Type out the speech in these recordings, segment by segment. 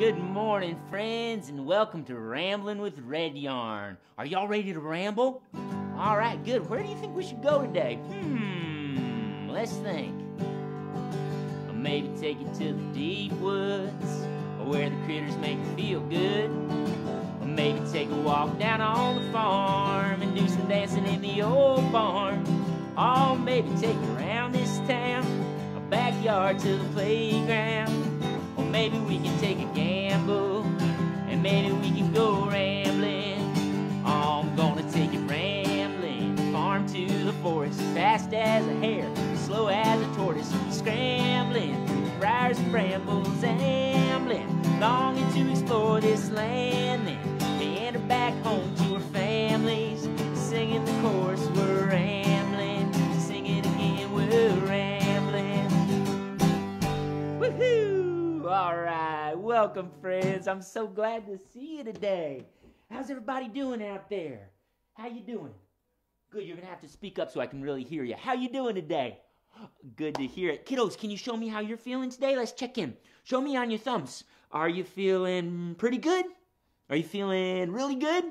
Good morning, friends, and welcome to Ramblin with Red Yarn. Are y'all ready to ramble? All right, good. Where do you think we should go today? Let's think. Or maybe take it to the deep woods, or where the critters make you feel good. Or maybe take a walk down on the farm and do some dancing in the old barn. Or maybe take you around this town, a backyard to the playground. Or maybe we can take a gamble, and maybe we can go rambling. Oh, I'm gonna take it rambling, farm to the forest, fast as a hare, slow as a tortoise, scrambling through briars and brambles, ambling, longing to explore this land, then meander back home to our families, singing the chorus, we're rambling, sing it again, we're rambling. Woohoo! All right, welcome, friends. I'm so glad to see you today. How's everybody doing out there? How you doing? Good, you're gonna have to speak up so I can really hear you. How you doing today? Good to hear it. Kiddos, can you show me how you're feeling today? Let's check in. Show me on your thumbs. Are you feeling pretty good? Are you feeling really good?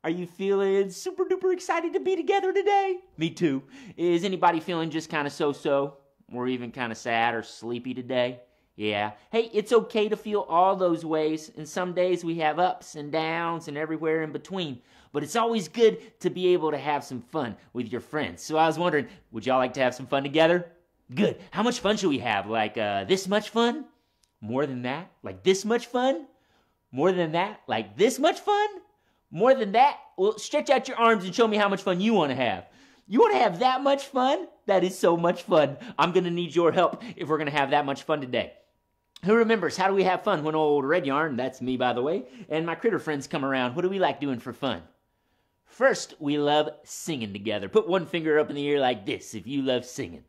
Are you feeling super duper excited to be together today? Me too. Is anybody feeling just kind of so-so, or even kind of sad or sleepy today? Yeah. Hey, it's okay to feel all those ways, and some days we have ups and downs and everywhere in between. But it's always good to be able to have some fun with your friends. So I was wondering, would y'all like to have some fun together? Good. How much fun should we have? Like this much fun? More than that? Like this much fun? More than that? Like this much fun? More than that? Well, stretch out your arms and show me how much fun you want to have. You want to have that much fun? That is so much fun. I'm going to need your help if we're going to have that much fun today. Who remembers how do we have fun when old Red Yarn, that's me by the way, and my critter friends come around? What do we like doing for fun? First, we love singing together. Put one finger up in the air like this if you love singing.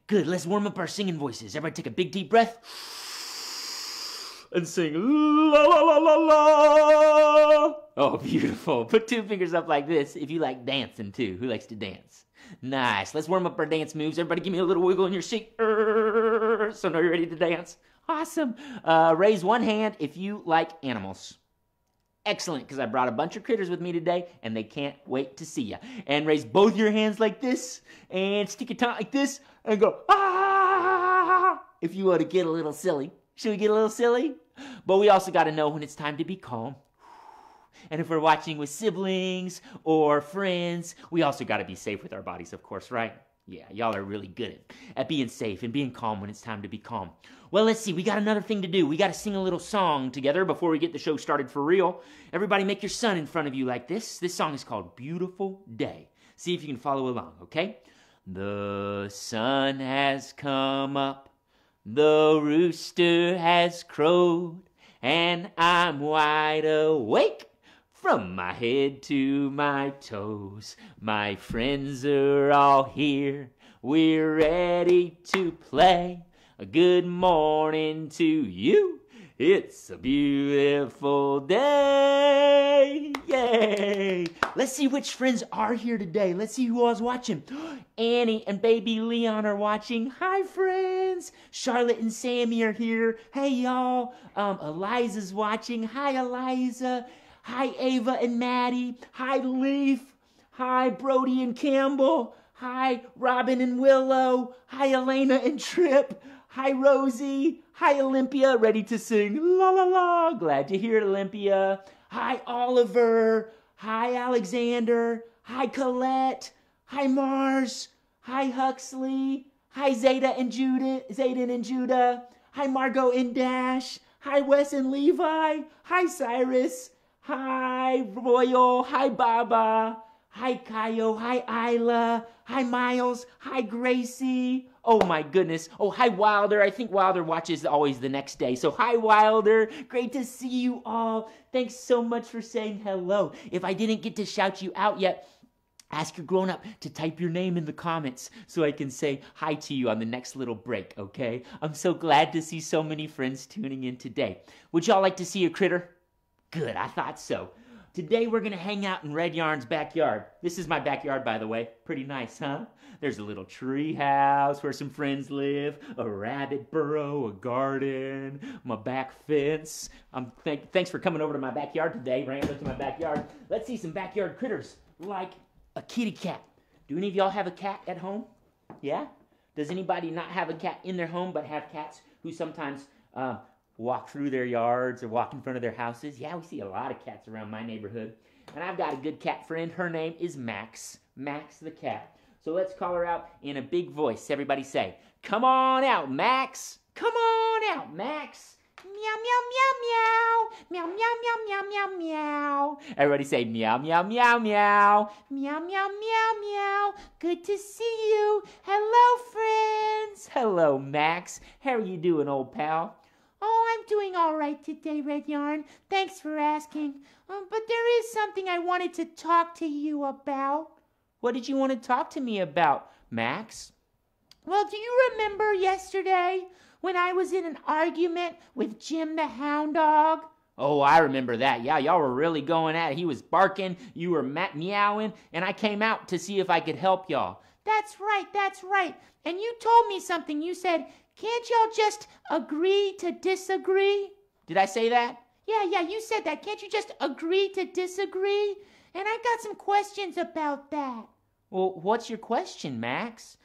Good, let's warm up our singing voices. Everybody take a big deep breath and sing la la la la la. Oh, beautiful. Put two fingers up like this if you like dancing too. Who likes to dance? Nice. Let's warm up our dance moves. Everybody give me a little wiggle in your seat. So now you're ready to dance? Awesome. Raise one hand if you like animals. Excellent, because I brought a bunch of critters with me today, and they can't wait to see you. And raise both your hands like this, and stick your tongue like this, and go, ah, if you want to get a little silly. Should we get a little silly? But we also got to know when it's time to be calm. And if we're watching with siblings or friends, we also got to be safe with our bodies, of course, right? Yeah, y'all are really good at being safe and being calm when it's time to be calm. Well, let's see. We got another thing to do. We got to sing a little song together before we get the show started for real. Everybody make your sun in front of you like this. This song is called Beautiful Day. See if you can follow along, okay? The sun has come up, the rooster has crowed, and I'm wide awake from my head to my toes. My friends are all here, we're ready to play. A good morning to you, it's a beautiful day, yay! Let's see which friends are here today. Let's see who all's watching. Annie and baby Leon are watching. Hi, friends. Charlotte and Sammy are here. Hey, y'all. Eliza's watching. Hi, Eliza. Hi, Ava and Maddie. Hi, Leaf. Hi, Brody and Campbell. Hi, Robin and Willow. Hi, Elena and Trip. Hi, Rosie. Hi, Olympia. Ready to sing la la la. Glad to hear it, Olympia. Hi, Oliver. Hi, Alexander. Hi, Colette. Hi, Mars. Hi, Huxley. Hi, Zayden and Judah. Hi, Margot and Dash. Hi, Wes and Levi. Hi, Cyrus. Hi, Royal. Hi, Baba. Hi, Kayo. Hi, Isla. Hi, Miles. Hi, Gracie. Oh, my goodness. Oh, hi, Wilder. I think Wilder watches always the next day. So, hi, Wilder. Great to see you all. Thanks so much for saying hello. If I didn't get to shout you out yet, ask your grown-up to type your name in the comments so I can say hi to you on the next little break, okay? I'm so glad to see so many friends tuning in today. Would y'all like to see a critter? Good, I thought so. Today we're gonna hang out in Red Yarn's backyard. This is my backyard, by the way. Pretty nice, huh? There's a little tree house where some friends live, a rabbit burrow, a garden, my back fence. Thanks for coming over to my backyard today, rambling to my backyard. Let's see some backyard critters, like a kitty cat. Do any of y'all have a cat at home? Yeah? Does anybody not have a cat in their home but have cats who sometimes walk through their yards or walk in front of their houses? Yeah, we see a lot of cats around my neighborhood. And I've got a good cat friend. Her name is Max. Max the cat. So let's call her out in a big voice. Everybody say, "Come on out, Max. Come on out, Max. Meow, meow, meow, meow. Meow, meow, meow, meow, meow, meow." Everybody say, "Meow, meow, meow, meow. Meow, meow, meow, meow. Good to see you. Hello, friends." Hello, Max. How are you doing, old pal? "Oh, I'm doing all right today, Red Yarn. Thanks for asking. But there is something I wanted to talk to you about." "What did you want to talk to me about, Max?" "Well, do you remember yesterday when I was in an argument with Jim the hound dog?" "Oh, I remember that. Yeah, y'all were really going at it. He was barking, you were meowing, and I came out to see if I could help y'all." That's right. And you told me something. You said, "Can't y'all just agree to disagree?" Did I say that? Yeah, you said that. Can't you just agree to disagree? And I got some questions about that. Well, what's your question, Max?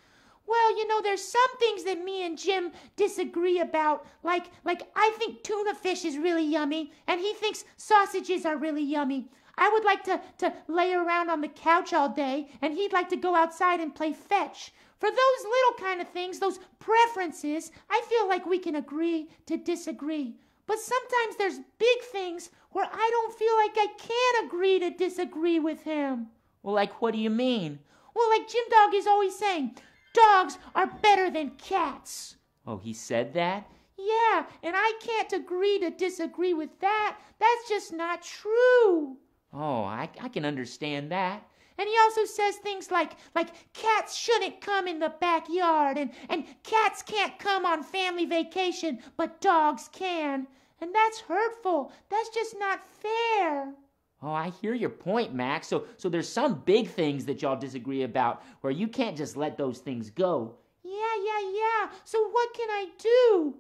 Well, there's some things that me and Jim disagree about. Like I think tuna fish is really yummy, and he thinks sausages are really yummy. I would like to lay around on the couch all day, and he'd like to go outside and play fetch. For those little kind of things, those preferences, I feel like we can agree to disagree. But sometimes there's big things where I don't feel like I can agree to disagree with him. Well, like what do you mean? Well, like Jim Dog is always saying, dogs are better than cats. Oh, he said that? Yeah, and I can't agree to disagree with that. That's just not true. Oh, I can understand that. And he also says things like cats shouldn't come in the backyard, and cats can't come on family vacation, but dogs can. And that's hurtful. That's just not fair. Oh, I hear your point, Max. So there's some big things that y'all disagree about where you can't just let those things go. Yeah. So what can I do?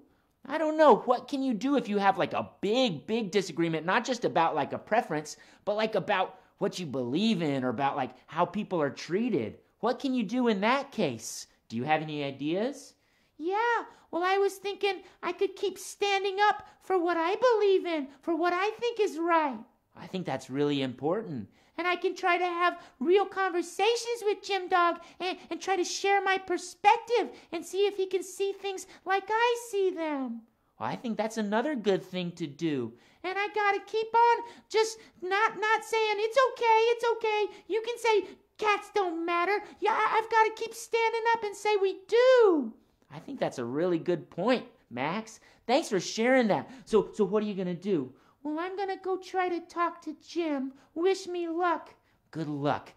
I don't know. What can you do if you have like a big disagreement, not just about like a preference, but like about what you believe in or about like how people are treated? What can you do in that case? Do you have any ideas? Yeah, well, I was thinking I could keep standing up for what I believe in, for what I think is right. I think that's really important. And I can try to have real conversations with Jim Dog and try to share my perspective and see if he can see things like I see them. Well, I think that's another good thing to do. And I gotta keep on just not saying, it's okay. You can say cats don't matter. Yeah, I've got to keep standing up and say we do. I think that's a really good point, Max. Thanks for sharing that. So what are you going to do? Well, I'm going to go try to talk to Jim. Wish me luck. Good luck.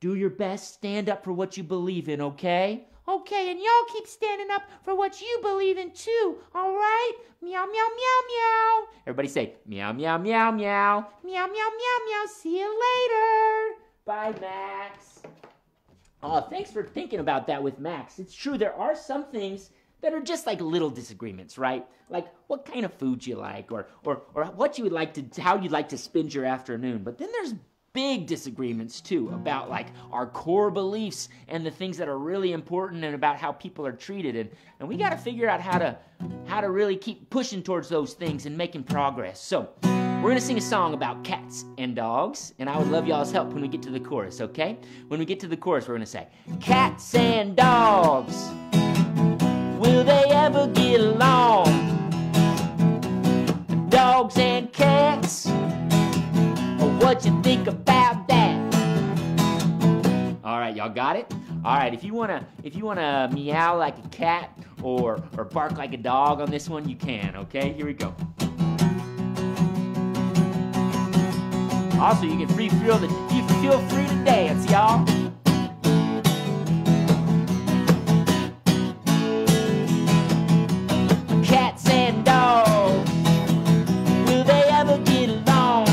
Do your best. Stand up for what you believe in, okay? Okay, and y'all keep standing up for what you believe in too, all right? Meow, meow, meow, meow. Everybody say, meow, meow, meow, meow. Meow, meow, meow, meow. See you later. Bye, Max. Oh, thanks for thinking about that with Max. It's true, there are some things that are just like little disagreements, right? Like what kind of food you like or what you would like to, how you'd like to spend your afternoon. But then there's big disagreements too about like our core beliefs and the things that are really important and about how people are treated. And we got to figure out how to really keep pushing towards those things and making progress. So we're going to sing a song about cats and dogs, and I would love y'all's help when we get to the chorus, okay? When we get to the chorus, we're going to say, cats and dogs, will they ever get along? Dogs and cats, what you think about that? All right, y'all got it? All right, if you wanna meow like a cat or bark like a dog on this one, you can, okay? Here we go. Also, you can feel free to dance, y'all. Cats and dogs, will they ever get along?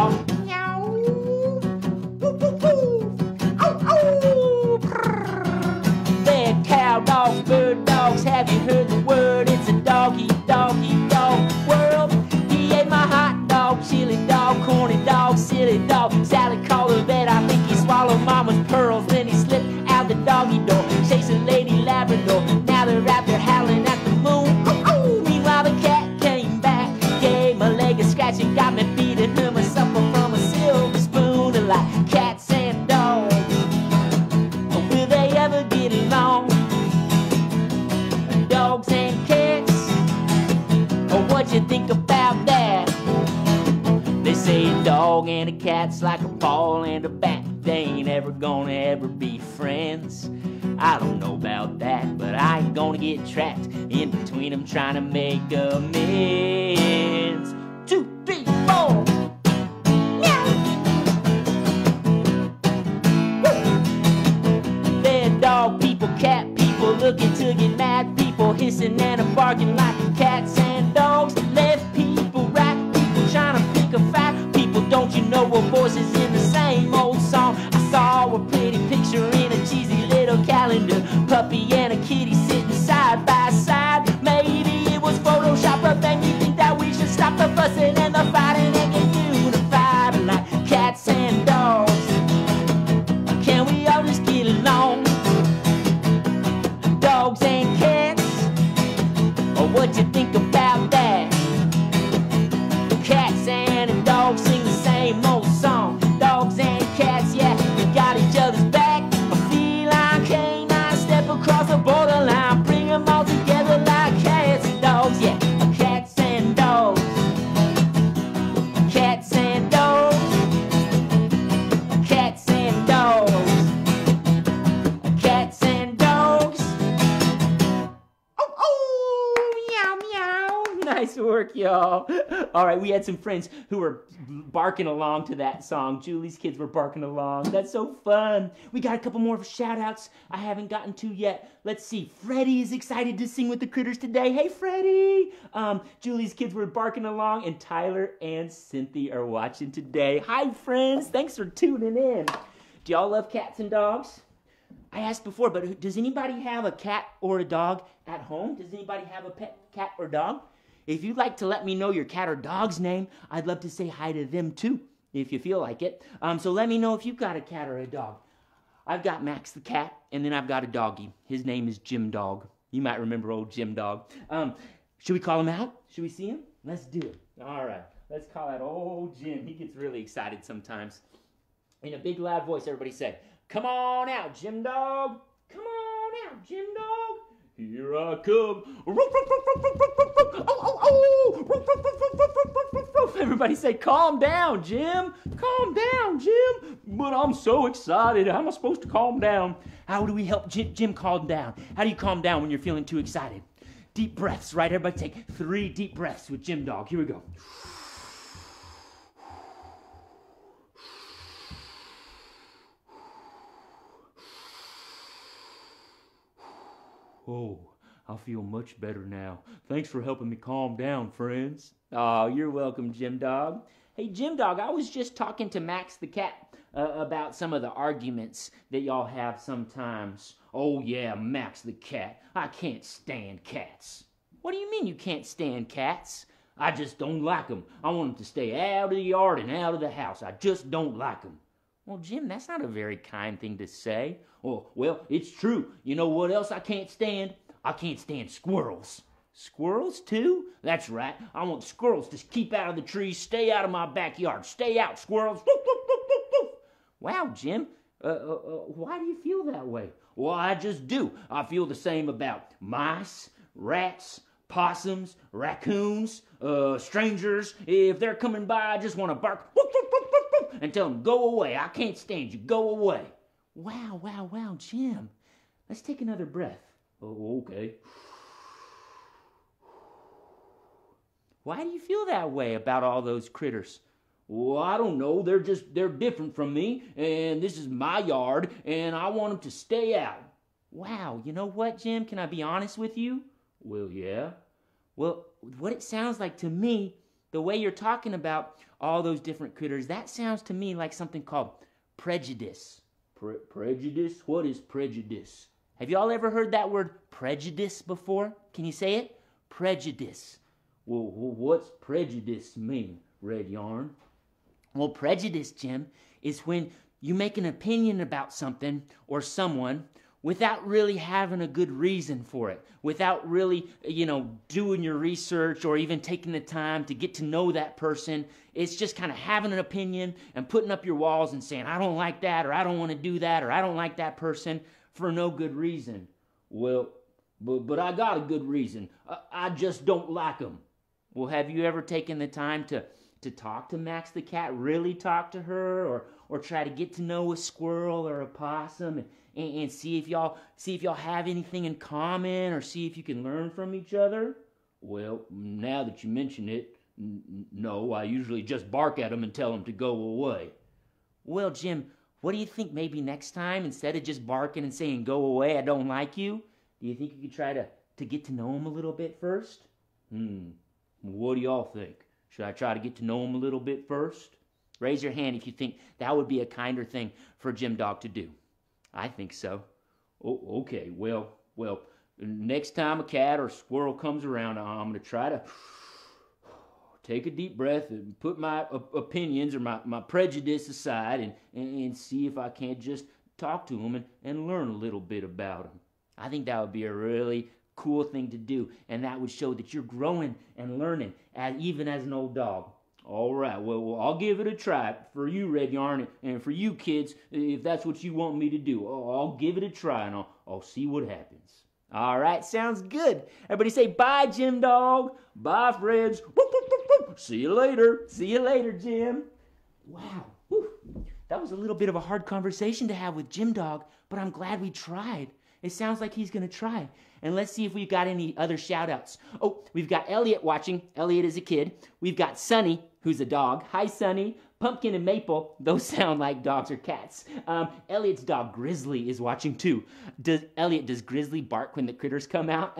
dog. Meow. Woo, woo, woo. Oh, oh. They're cow dogs, bird dogs. Have you heard the word? It's a doggy, doggy, dog world. He ate my hot dog, chili dog, corny dog, silly dog. Sally called her vet. I think he swallowed mama's pearls. Then he slipped out the doggy door, chasing Lady Labrador. Now they're out there howling at the moon. Oh, oh. Meanwhile the cat came back, gave my leg a scratch and got me feeding her my supper from a silver spoon. Like cats and dogs, will they ever get along? Dogs and cats, or what you think about that? They say a dog and a cat's like a ball and a bat. They ain't ever gonna ever be friends. I don't know about that, but I ain't gonna get trapped in between them trying to make amends. 2, 3, 4. Meow. Woo. They're dog people, cat people, looking to get mad people, hissing and a barking like cats and dogs. Left people, right people, trying to pick a fight. People, don't you know we're voices in the same old song? I saw a pretty picture in a cheesy little calendar, puppy and a kitty sitting side by side. Maybe it was Photoshop, but made me think that we should stop the fussing and the fighting and get unified like cats and dogs. Can we all just get along? Dogs and cats, or what you think about that? Cats and the dogs sing the same old song. Dogs and cats, yeah, we got each other's back. A feline canine step across the borderline, bring them all together like cats and dogs, yeah. Cats and dogs, cats and dogs, cats and dogs, cats and dogs. Oh, oh, meow, meow. Nice work, y'all. All right, we had some friends who were barking along to that song. Julie's kids were barking along. That's so fun. We got a couple more shout-outs I haven't gotten to yet. Let's see. Freddie is excited to sing with the critters today. Hey, Freddie. Julie's kids were barking along, and Tyler and Cynthia are watching today. Hi, friends. Thanks for tuning in. Do y'all love cats and dogs? I asked before, but does anybody have a cat or a dog at home? Does anybody have a pet cat or dog? If you'd like to let me know your cat or dog's name, I'd love to say hi to them too, if you feel like it. So let me know if you've got a cat or a dog. I've got Max the cat, and then I've got a doggy. His name is Jim Dog. You might remember old Jim Dog. Should we call him out? Should we see him? Let's do it. All right. Let's call out old Jim. He gets really excited sometimes. In a big loud voice, everybody say, "Come on out, Jim Dog. Come on out, Jim Dog. Here I come." Everybody say, "Calm down, Jim. Calm down, Jim." But I'm so excited. How am I supposed to calm down? How do we help Jim calm down? How do you calm down when you're feeling too excited? Deep breaths, right? Everybody take 3 deep breaths with Jim Dog. Here we go. Oh, I feel much better now. Thanks for helping me calm down, friends. Oh, you're welcome, Jim Dog. Hey, Jim Dog, I was just talking to Max the cat about some of the arguments that y'all have sometimes. Oh, yeah, Max the cat. I can't stand cats. What do you mean you can't stand cats? I just don't like them. I want them to stay out of the yard and out of the house. I just don't like them. Well, Jim, that's not a very kind thing to say. Oh, well, it's true. You know what else I can't stand? I can't stand squirrels. Squirrels, too? That's right. I want squirrels to keep out of the trees, stay out of my backyard. Stay out, squirrels. Woof, woof, woof, woof, woof. Wow, Jim, why do you feel that way? Well, I just do. I feel the same about mice, rats, possums, raccoons, strangers. If they're coming by, I just want to bark woof, woof, woof, woof, woof, and tell them, "Go away. I can't stand you. Go away." Wow, wow, wow, Jim. Let's take another breath. Oh, okay. Why do you feel that way about all those critters? Well, I don't know. They're different from me, and this is my yard, and I want them to stay out. Wow, you know what, Jim? Can I be honest with you? Well, yeah. Well, what it sounds like to me the way you're talking about all those different critters, that sounds to me like something called prejudice. Prejudice? What is prejudice? Have y'all ever heard that word prejudice before? Can you say it? Prejudice. Well, what's prejudice mean, Redyarn? Well, prejudice, Jim, is when you make an opinion about something or someone without really having a good reason for it, without really, doing your research or even taking the time to get to know that person. It's just kind of having an opinion and putting up your walls and saying, I don't like that, or I don't want to do that, or I don't like that person for no good reason. Well, but I got a good reason. I just don't like them. Well, have you ever taken the time to talk to Max the cat, really talk to her, or try to get to know a squirrel or a possum and see if y'all have anything in common, or see if you can learn from each other? Well, now that you mention it, no, I usually just bark at them and tell them to go away. Well, Jim, what do you think maybe next time, instead of just barking and saying, go away, I don't like you, do you think you could try to get to know them a little bit first? What do y'all think? Should I try to get to know him a little bit first? Raise your hand if you think that would be a kinder thing for Jim Dog to do. I think so. Oh, okay, well, next time a cat or squirrel comes around, I'm going to try to take a deep breath and put my opinions or my prejudice aside and see if I can't just talk to them and learn a little bit about them. I think that would be a really cool thing to do, and that would show that you're growing and learning, even as an old dog. All right, well, I'll give it a try for you, Redyarn, and for you kids, if that's what you want me to do. I'll give it a try, and I'll see what happens. All right, sounds good. Everybody say bye, Jim Dog. Bye, friends. See you later. See you later, Jim. Wow. Whew. That was a little bit of a hard conversation to have with Jim Dog, but I'm glad we tried. It sounds like he's going to try. And let's see if we've got any other shout-outs. Oh, we've got Elliot watching. Elliot is a kid. We've got Sonny, who's a dog. Hi, Sonny. Pumpkin and Maple. Those sound like dogs or cats. Elliot's dog, Grizzly, is watching too. Does Grizzly bark when the critters come out?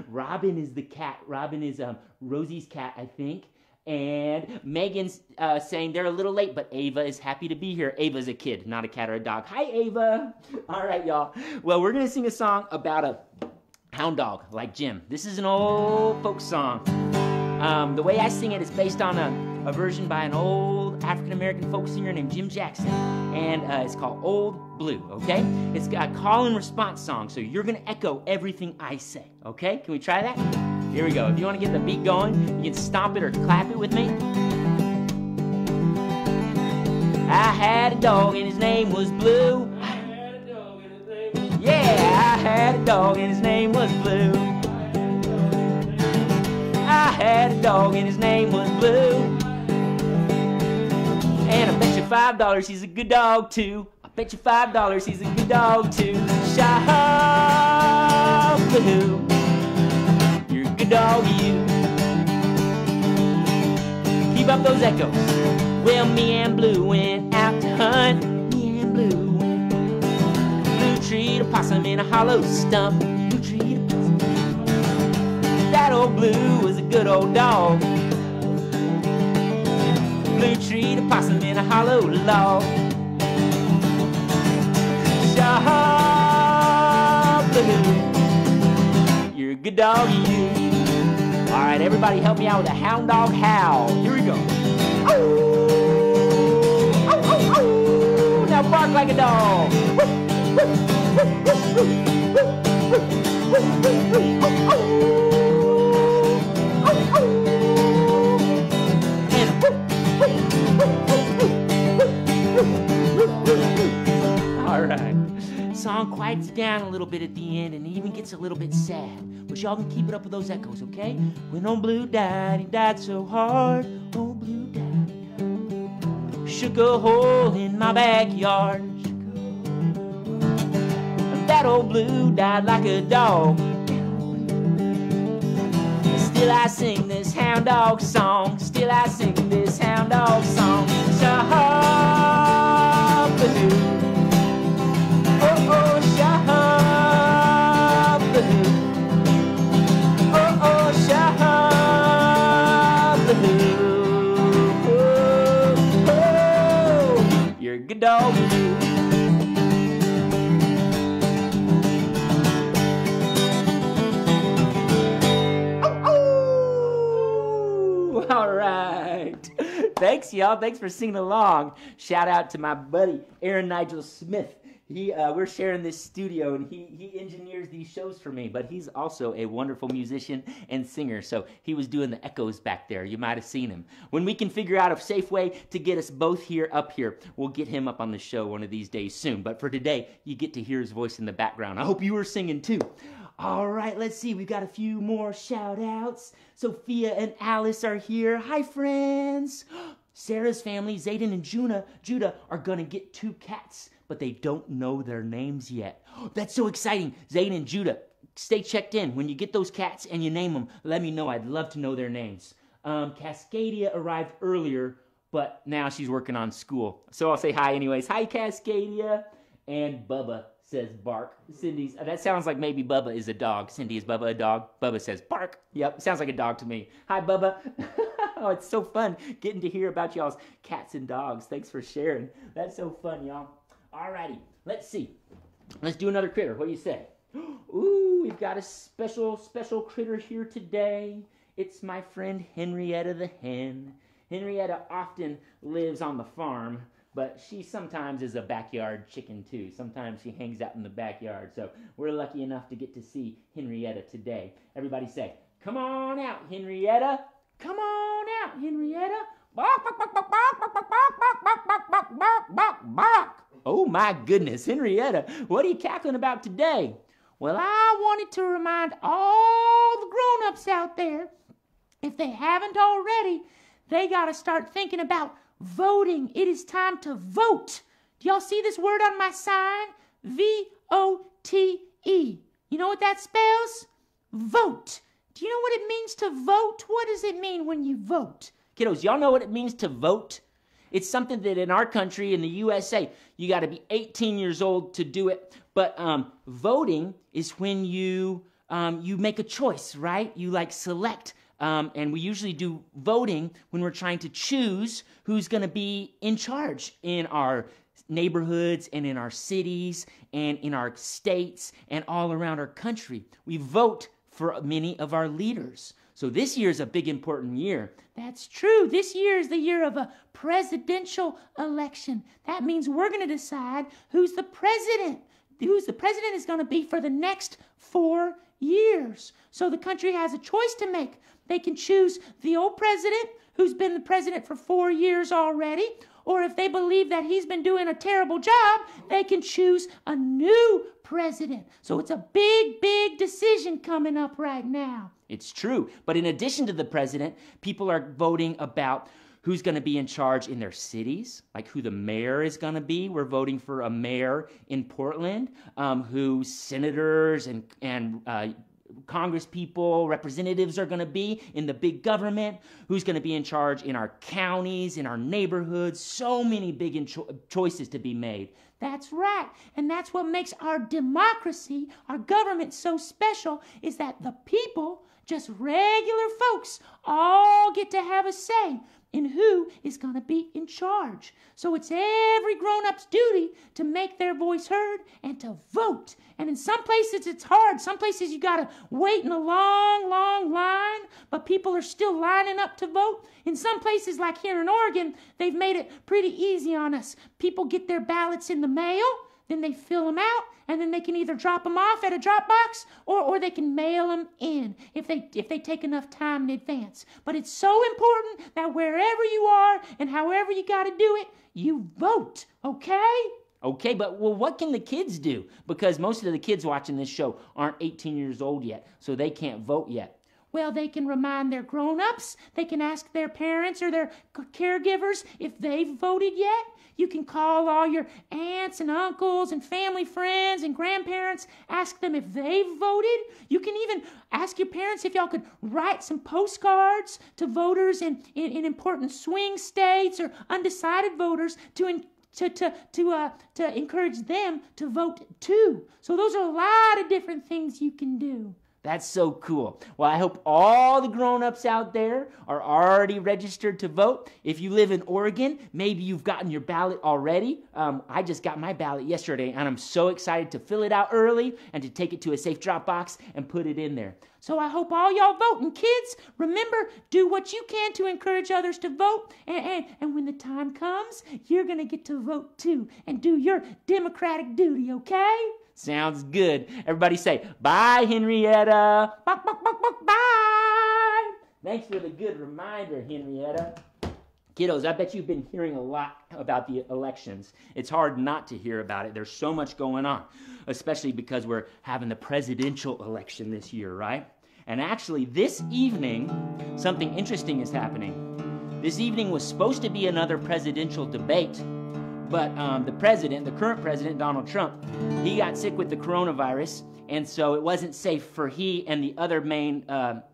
Robin is the cat. Robin is Rosie's cat, I think. And Megan's saying they're a little late, but Ava is happy to be here. Ava's a kid, not a cat or a dog. Hi, Ava. All right, y'all. Well, we're going to sing a song about a hound dog like Jim. This is an old folk song. The way I sing it is based on a version by an old African-American folk singer named Jim Jackson. And it's called Old Blue, okay? It's a call and response song, so you're going to echo everything I say, okay? Can we try that? Here we go. If you want to get the beat going, you can stomp it or clap it with me. I had a dog and his name was Blue. Yeah, I had a dog and his name was Blue. I had a dog and his name was Blue. And I bet you $5 he's a good dog too. I bet you $5 he's a good dog too. Shaw Blue. Dog, you keep up those echoes. Well, me and Blue went out to hunt. Me and Blue went out. Blue treed a possum in a hollow stump. Blue treed a possum. That old Blue was a good old dog. Blue treed a possum in a hollow log. Shaw Blue, you're a good dog, you. All right, everybody help me out with a hound dog howl. Here we go. Oh, oh, oh, oh. Now bark like a dog. All right. Song quiets down a little bit at the end and even gets a little bit sad. But y'all can keep it up with those echoes, okay? When old Blue died, he died so hard. Old Blue died. Shook a hole in my backyard. And that old Blue died like a dog. Still I sing this hound dog song. Still I sing this hound dog song. Shaw Blue. Oh, oh, Shaw Blue. Oh, oh, Shaw Blue. Thanks, y'all. Thanks for singing along. Shout out to my buddy, Aaron Nigel Smith. We're sharing this studio, and he engineers these shows for me, but he's also a wonderful musician and singer, so he was doing the echoes back there. You might have seen him. When we can figure out a safe way to get us both up here, we'll get him up on the show one of these days soon. But for today, you get to hear his voice in the background. I hope you were singing too. All right, let's see. We've got a few more shout-outs. Sophia and Alice are here. Hi, friends. Sarah's family, Zayden and Judah, are going to get 2 cats, but they don't know their names yet. That's so exciting. Zayden and Judah, stay checked in. When you get those cats and you name them, let me know. I'd love to know their names. Cascadia arrived earlier, but now she's working on school. So I'll say hi anyways. Hi, Cascadia. And Bubba says bark. Cindy's, that sounds like maybe Bubba is a dog. Cindy, is Bubba a dog? Bubba says bark. Yep, sounds like a dog to me. Hi, Bubba. Oh, it's so fun getting to hear about y'all's cats and dogs. Thanks for sharing. That's so fun, y'all. Alrighty, let's see. Let's do another critter. What do you say? Ooh, we've got a special critter here today. It's my friend Henrietta the Hen. Henrietta often lives on the farm, but she sometimes is a backyard chicken too. Sometimes she hangs out in the backyard. So we're lucky enough to get to see Henrietta today. Everybody say, come on out, Henrietta. Come on out, Henrietta. Bark, bark, bark, bark, bark, bark, bark, bark, bark, bark, bark, bark, bark. Oh my goodness, Henrietta, what are you cackling about today? Well, I wanted to remind all the grown-ups out there, if they haven't already, they got to start thinking about voting. It is time to vote. Do y'all see this word on my sign? V-O-T-E. You know what that spells? Vote. Do you know what it means to vote? What does it mean when you vote? Kiddos, y'all know what it means to vote? It's something that in our country, in the USA, you got to be 18 years old to do it. But voting is when you make a choice, right? You select. And we usually do voting when we're trying to choose who's going to be in charge in our neighborhoods and in our cities and in our states and all around our country. We vote for many of our leaders. So this year is a big important year. That's true. This year is the year of a presidential election. That means we're going to decide who's the president is going to be for the next 4 years. So the country has a choice to make. They can choose the old president who's been the president for 4 years already, or if they believe that he's been doing a terrible job, they can choose a new president. So it's a big decision coming up right now. It's true. But in addition to the president, people are voting about who's going to be in charge in their cities, like who the mayor is going to be. We're voting for a mayor in Portland, who senators and Congress people, representatives are going to be in the big government, who's going to be in charge in our counties, in our neighborhoods. So many big choices to be made. That's right. And that's what makes our democracy, our government so special, is that the people, just regular folks, all get to have a say in who is going to be in charge. So it's every grown-up's duty to make their voice heard and to vote. And in some places it's hard. Some places you got to wait in a long line, but people are still lining up to vote. In some places, like here in Oregon, they've made it pretty easy on us. People get their ballots in the mail, then they fill them out, and then they can either drop them off at a drop box or they can mail them in if they take enough time in advance. But it's so important that wherever you are and however you got to do it, you vote, okay? Okay, but what can the kids do? Because most of the kids watching this show aren't 18 years old yet, so they can't vote yet. Well, they can remind their grown-ups. They can ask their parents or their caregivers if they've voted yet. You can call all your aunts and uncles and family friends and grandparents. Ask them if they've voted. You can even ask your parents if y'all could write some postcards to voters in important swing states or undecided voters to encourage them to vote too. So those are a lot of different things you can do. That's so cool. Well, I hope all the grown-ups out there are already registered to vote. If you live in Oregon, maybe you've gotten your ballot already. I just got my ballot yesterday, and I'm so excited to fill it out early and to take it to a safe drop box and put it in there. So I hope all y'all vote. And kids, remember, do what you can to encourage others to vote. And when the time comes, you're going to get to vote too and do your democratic duty, okay? Sounds good. Everybody say, bye, Henrietta. Bye. Thanks for the good reminder, Henrietta. Kiddos, I bet you've been hearing a lot about the elections. It's hard not to hear about it. There's so much going on, especially because we're having the presidential election this year, right? And actually, this evening, something interesting is happening. This evening was supposed to be another presidential debate, but the current president, Donald Trump, he got sick with the coronavirus, and so it wasn't safe for he and the other main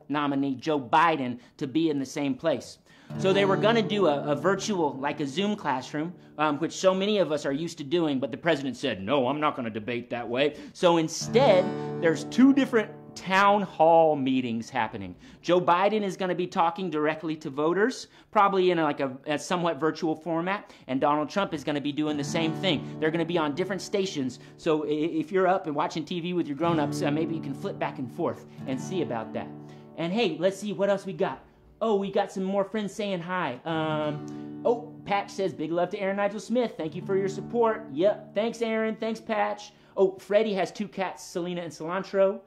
nominee, Joe Biden, to be in the same place. So they were going to do a virtual, like a Zoom classroom, which so many of us are used to doing, but the president said, no, I'm not going to debate that way. So instead, there's two different town hall meetings happening. Joe Biden is going to be talking directly to voters, probably in a somewhat virtual format, and Donald Trump is going to be doing the same thing. They're going to be on different stations, so if you're up and watching TV with your grown-ups, maybe you can flip back and forth and see about that. And hey, let's see what else we got. Oh, we got some more friends saying hi. Oh, Patch says, big love to Aaron Nigel Smith. Thank you for your support. Yep, thanks, Aaron. Thanks, Patch. Oh, Freddie has two cats, Selena and Cilantro.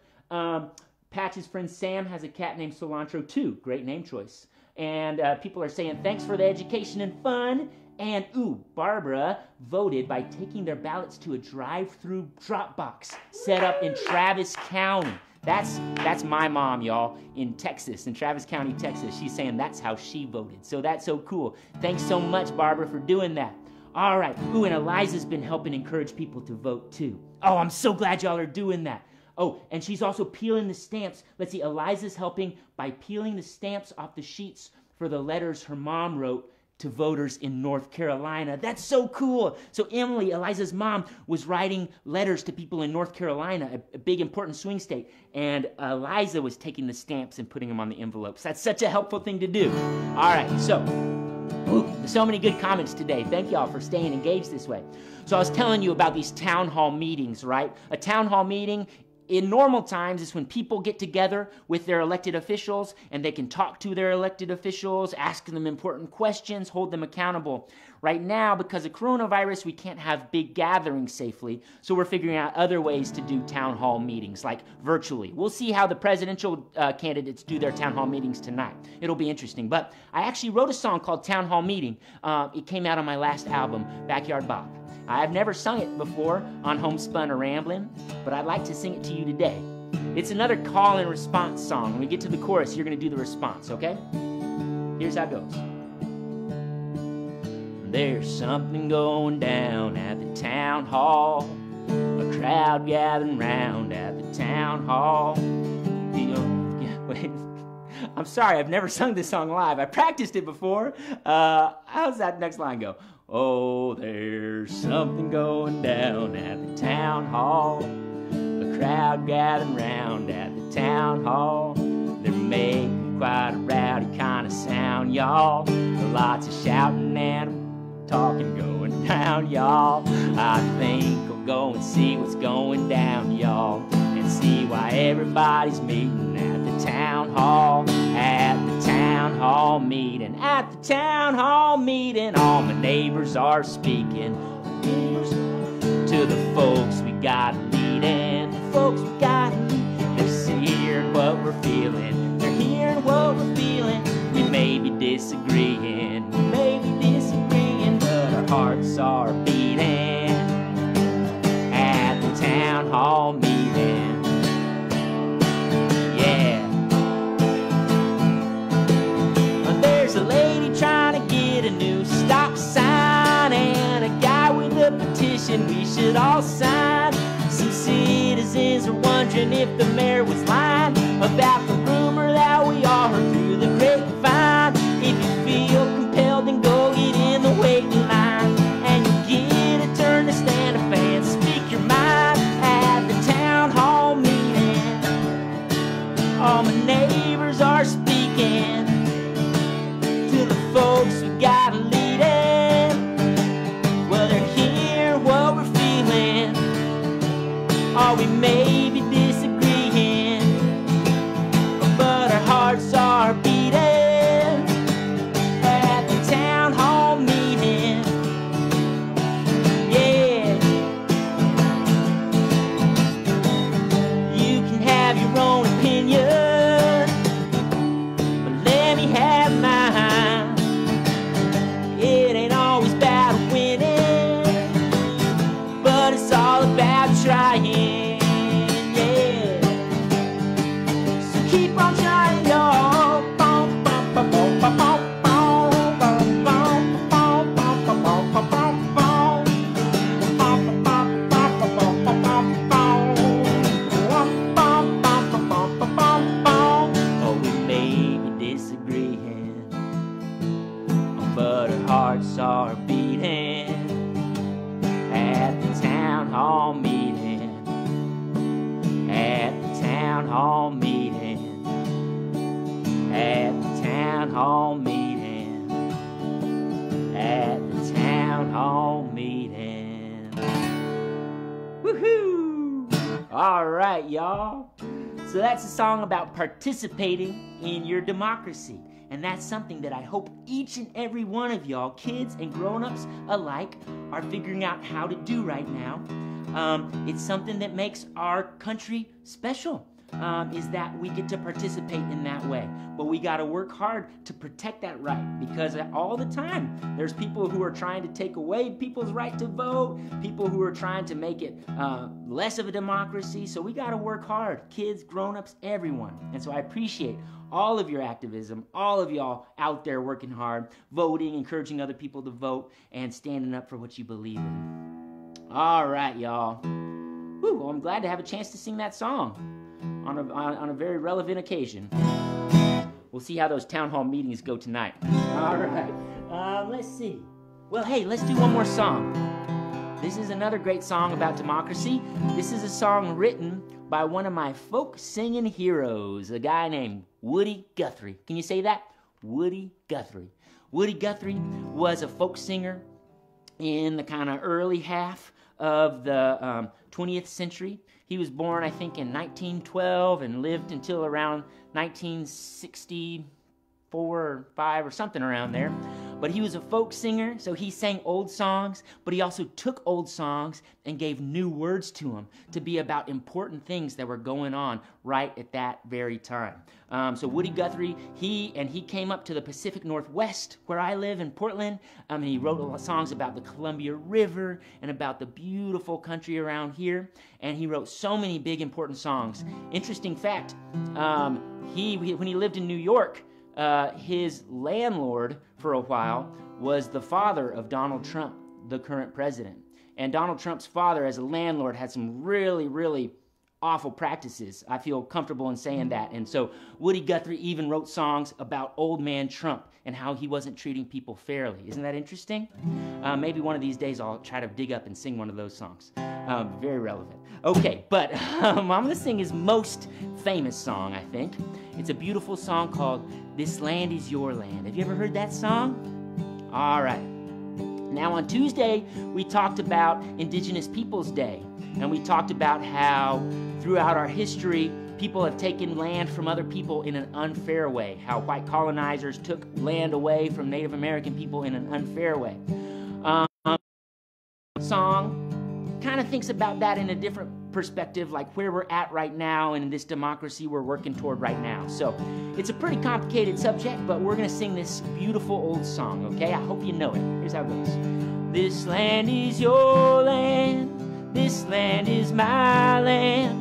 Patch's friend Sam has a cat named Cilantro too. Great name choice. And people are saying thanks for the education and fun. And ooh, Barbara voted by taking their ballots to a drive-through drop box set up in Travis County. That's my mom, y'all, in Texas, in Travis County, Texas. She's saying that's how she voted. So that's so cool. Thanks so much, Barbara, for doing that. All right. Ooh, and Eliza's been helping encourage people to vote too. Oh, I'm so glad y'all are doing that. Oh, and she's also peeling the stamps. Let's see, Eliza's helping by peeling the stamps off the sheets for the letters her mom wrote to voters in North Carolina. That's so cool. So Emily, Eliza's mom, was writing letters to people in North Carolina, a big important swing state, and Eliza was taking the stamps and putting them on the envelopes. That's such a helpful thing to do. All right, so many good comments today. Thank y'all for staying engaged this way. So I was telling you about these town hall meetings, right? A town hall meeting in normal times is when people get together with their elected officials and they can talk to their elected officials, ask them important questions, hold them accountable. Right now, because of coronavirus, we can't have big gatherings safely, so we're figuring out other ways to do town hall meetings, like virtually. We'll see how the presidential candidates do their town hall meetings tonight. It'll be interesting. But I actually wrote a song called Town Hall Meeting. It came out on my last album, Backyard Bop. I've never sung it before on Homespun or Ramblin', but I'd like to sing it to you today. It's another call and response song. When we get to the chorus, you're going to do the response, okay? Here's how it goes. There's something going down at the town hall, a crowd gathering round at the town hall. Wait. I'm sorry, I've never sung this song live. I practiced it before. How's that next line go? Oh, there's something going down at the town hall, a crowd gathering round at the town hall. They're making quite a rowdy kind of sound, y'all. Lots of shouting and talking going down, y'all. I think I'll go and see what's going down, y'all, and see why everybody's meeting at the town hall. At the town hall meeting, at the town hall meeting, all my neighbors are speaking to the folks we got leading. The folks we got leading, they're hearing what we're feeling. They're hearing what we're feeling. We may be disagreeing, but our hearts are beating at the town hall meeting. Yeah. There's a lady trying to get a new stop sign and a guy with a petition we should all sign. Some citizens are wondering if the mayor was lying about the rumor that we all heard through the grapevine. If you feel compelled, then go get in the waiting line, and you get a turn to stand up and speak your mind at the town hall meeting. All my neighbors are speaking to the folks we got leading. Well, they're hearing what we're feeling. Or we may be disagreeing, but our hearts are beating at the town hall meeting. Yeah. You can have your own opinion, but let me have mine. It ain't always about winning, but it's all about trying. Are beating at the town hall meeting, at the town hall meeting, at the town hall meeting, at the town hall meeting. Woohoo! All right, y'all. So that's a song about participating in your democracy. And that's something that I hope each and every one of y'all, kids and grown-ups alike, are figuring out how to do right now. It's something that makes our country special, is that we get to participate in that way. But we got to work hard to protect that right, because all the time there's people who are trying to take away people's right to vote, people who are trying to make it less of a democracy. So we got to work hard, kids, grown-ups, everyone. And so I appreciate all of your activism, all of y'all out there working hard, voting, encouraging other people to vote, and standing up for what you believe in. All right, y'all. Whew, well, I'm glad to have a chance to sing that song on a very relevant occasion. We'll see how those town hall meetings go tonight. All right. Let's see. Well, hey, let's do one more song. This is another great song about democracy. This is a song written by one of my folk singing heroes, a guy named Woody Guthrie. Can you say that? Woody Guthrie. Woody Guthrie was a folk singer in the kind of early half of the 20th century. He was born, I think, in 1912 and lived until around 1964 or 5 or something around there. But he was a folk singer, so he sang old songs, but he also took old songs and gave new words to them to be about important things that were going on right at that very time. So Woody Guthrie, he came up to the Pacific Northwest, where I live in Portland, and he wrote a lot of songs about the Columbia River and about the beautiful country around here, and he wrote so many big important songs. Interesting fact, when he lived in New York, his landlord for a while was the father of Donald Trump, the current president. And Donald Trump's father, as a landlord, had some really, really awful practices. I feel comfortable in saying that. And so Woody Guthrie even wrote songs about old man Trump and how he wasn't treating people fairly. Isn't that interesting? Maybe one of these days I'll try to dig up and sing one of those songs. Very relevant. Okay, but I'm going to sing his most famous song, I think. It's a beautiful song called This Land Is Your Land. Have you ever heard that song? All right. Now on Tuesday, we talked about Indigenous Peoples Day. And we talked about how throughout our history, people have taken land from other people in an unfair way. How white colonizers took land away from Native American people in an unfair way. Song kind of thinks about that in a different perspective, like where we're at right now and this democracy we're working toward right now. So it's a pretty complicated subject, but we're going to sing this beautiful old song, okay? I hope you know it. Here's how it goes. This land is your land. This land is my land.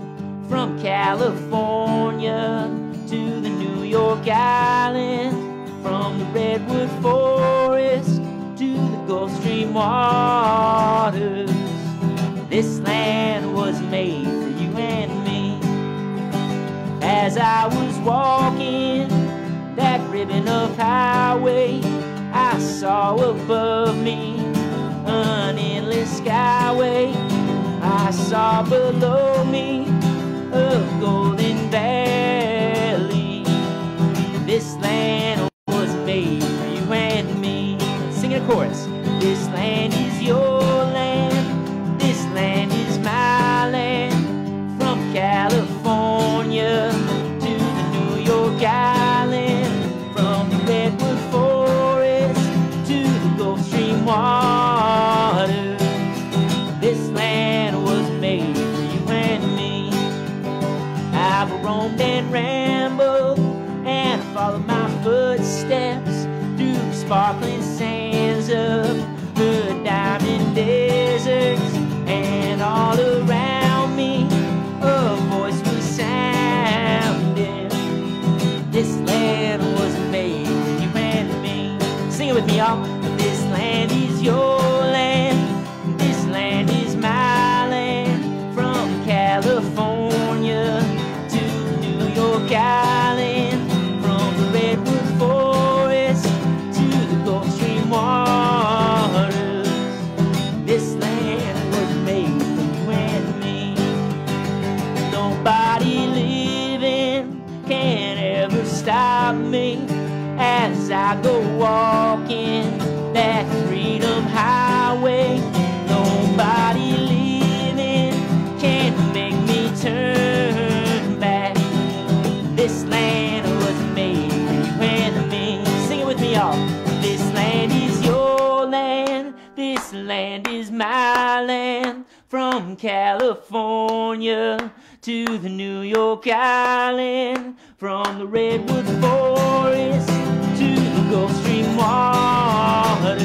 From California to the New York Island. From the Redwood Forest to the Gulf Stream waters. This land was made for you and me. As I was walking that ribbon of highway, I saw above me an endless skyway. I saw below me a golden valley. stop me as I go walking that freedom highway. Nobody living can make me turn back. This land was made for you and me. Sing it with me, y'all. This land is your land. This land is my land. From California to the New York Island, from the Redwood Forest to the Gulf Stream waters.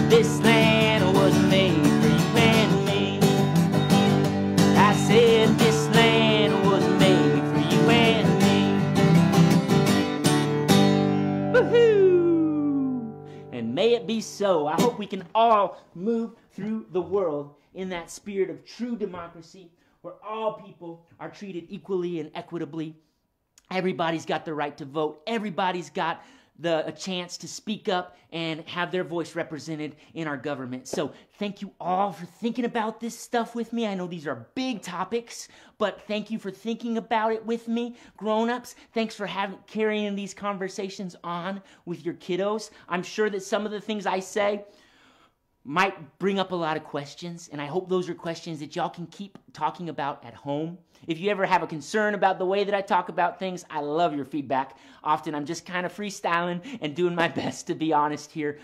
This land was made for you and me. I said this land was made for you and me. Woohoo! And may it be so. I hope we can all move through the world in that spirit of true democracy, where all people are treated equally and equitably. Everybody's got the right to vote. Everybody's got a chance to speak up and have their voice represented in our government. So thank you all for thinking about this stuff with me. I know these are big topics, but thank you for thinking about it with me. Grown-ups, thanks for carrying these conversations on with your kiddos. I'm sure that some of the things I say might bring up a lot of questions, and I hope those are questions that y'all can keep talking about at home. If you ever have a concern about the way that I talk about things, I love your feedback. Often I'm just kind of freestyling and doing my best to be honest here,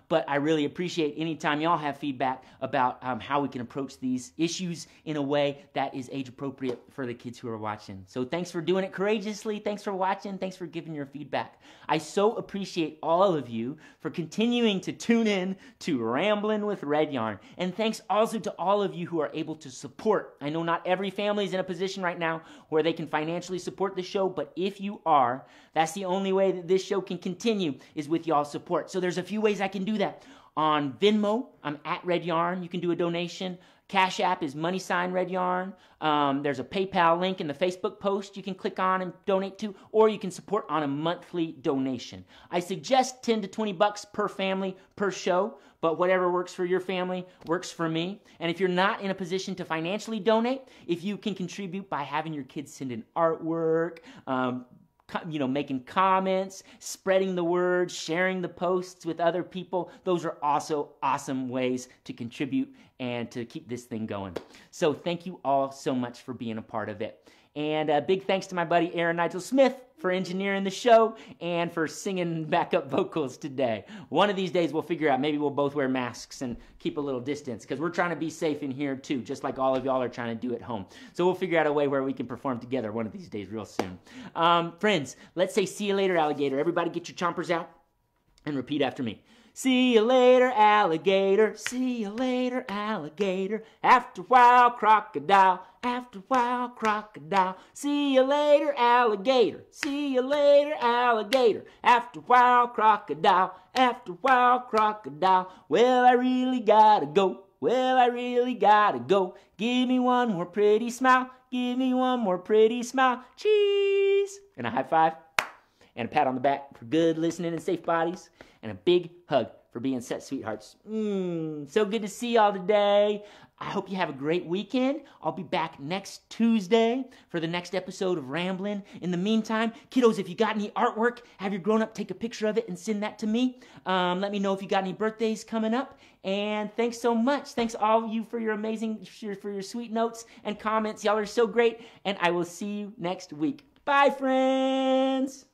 but I really appreciate any time y'all have feedback about how we can approach these issues in a way that is age appropriate for the kids who are watching. So thanks for doing it courageously. Thanks for watching. Thanks for giving your feedback. I so appreciate all of you for continuing to tune in to Ramblin' with Red Yarn. And thanks also to all of you who are able to support. I know not every family is in a position right now where they can financially support the show, but if you are, that's the only way that this show can continue is with y'all's support. So there's a few ways I can do that. On Venmo, I'm at Red Yarn. You can do a donation. Cash App is $Red Yarn. There's a PayPal link in the Facebook post you can click on and donate to, or you can support on a monthly donation. I suggest 10 to 20 bucks per family per show, but whatever works for your family works for me. And if you're not in a position to financially donate, if you can contribute by having your kids send in artwork, making comments, spreading the word, sharing the posts with other people. Those are also awesome ways to contribute and to keep this thing going. So thank you all so much for being a part of it. And a big thanks to my buddy Aaron Nigel Smith for engineering the show and for singing backup vocals today. One of these days we'll figure out, maybe we'll both wear masks and keep a little distance, because we're trying to be safe in here too, just like all of y'all are trying to do at home. So we'll figure out a way where we can perform together one of these days real soon. Friends, let's say see you later, alligator. Everybody get your chompers out and repeat after me. See you later, alligator. See you later, alligator. After a while, crocodile. After a while, crocodile. See you later, alligator. See you later, alligator. After a while, crocodile. After a while, crocodile. Well, I really gotta go. Well, I really gotta go. Give me one more pretty smile. Give me one more pretty smile. Cheese. And a high five. And a pat on the back for good listening and safe bodies. And a big hug for being set sweethearts. So good to see y'all today. I hope you have a great weekend. I'll be back next Tuesday for the next episode of Ramblin'. In the meantime, kiddos, if you got any artwork, have your grown-up take a picture of it and send that to me. Let me know if you got any birthdays coming up. And thanks so much. Thanks all of you for your for your sweet notes and comments. Y'all are so great. And I will see you next week. Bye, friends.